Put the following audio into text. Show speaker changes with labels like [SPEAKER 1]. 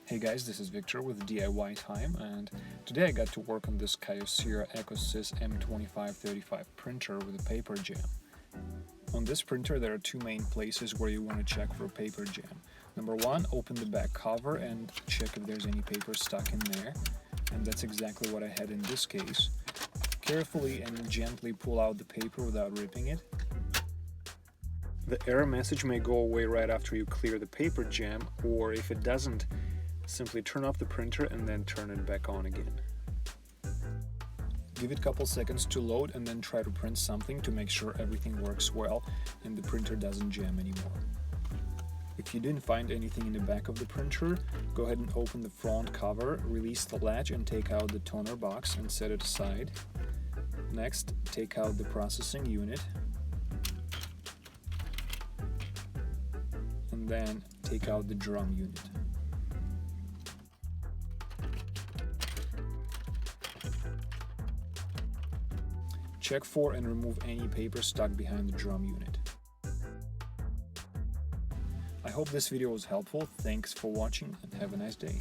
[SPEAKER 1] Hey guys, this is Victor with DIY Time, and today I got to work on this Kyocera Ecosys M2535 printer with a paper jam. On this printer there are two main places where you want to check for paper jam. Number one, open the back cover and check if there's any paper stuck in there, and that's exactly what I had in this case. Carefully and gently pull out the paper without ripping it. The error message may go away right after you clear the paper jam, or if it doesn't, simply turn off the printer and then turn it back on again. Give it a couple seconds to load and then try to print something to make sure everything works well and the printer doesn't jam anymore. If you didn't find anything in the back of the printer, go ahead and open the front cover, release the latch and take out the toner box and set it aside. Next, take out the processing unit and then take out the drum unit. Check for and remove any paper stuck behind the drum unit. I hope this video was helpful. Thanks for watching and have a nice day.